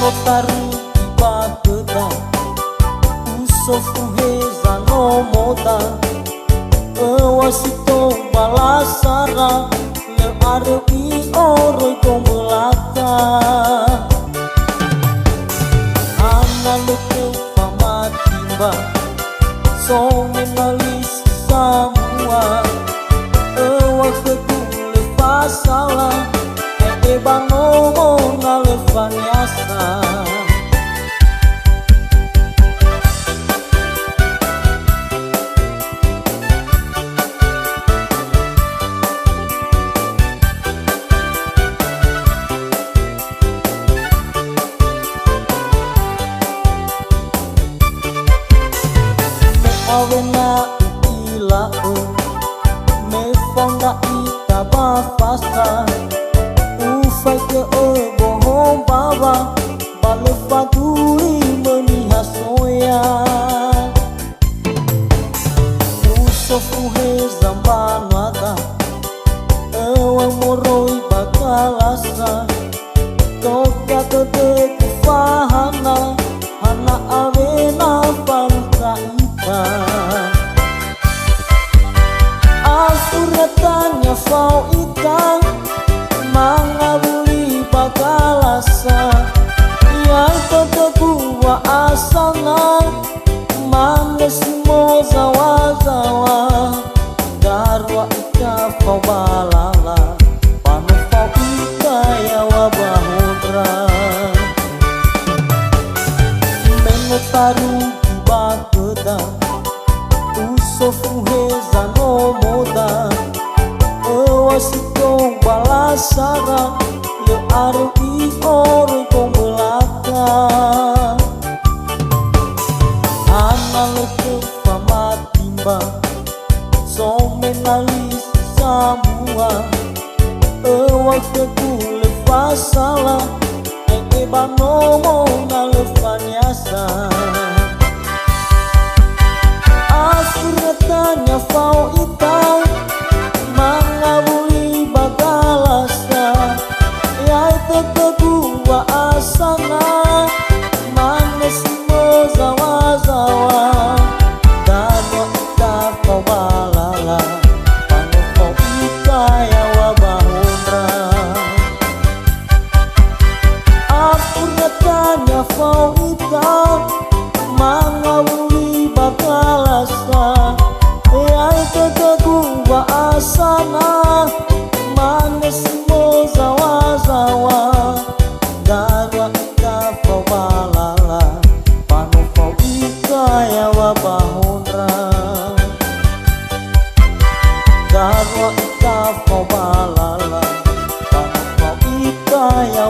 Taru ibaketa usofu heza no moda wasito balasara le are I oro kombelaka ana luke pamatimba so menalis samua waketule pasala banomo na lefanyasa awena ilao me fonda itaba fasta ufai ke bohong baba bale faduli meniha soya usofu he zambanada ewa moroi bakalasa toka tete kufahana hana avena panka ita asuratanya fau itang mangabuli bakalasa yang tetebuwa asana manesimo zawa-zawa darwa ika fau balala panu fau ika ya wabahudra menotaru bakeda usofu heza no moda wasito balasara le arti oro kombelaka ana leke pamatimba so menalis samua waketule pasala banomo na lefanyasa asuratanya fau itang mangabuli bakalasa yai tetebuwa asana manesimo zawa-zawa dano ika kau balala panu kau ika ya wabahundra aku nyatanya fau itang mangabuli bakalasa yai tetebuwa asana manesimo zawa-zawa darwa ika fau balala panu fau ika ya wabahundra darwa ika fau balala panu fau ika ya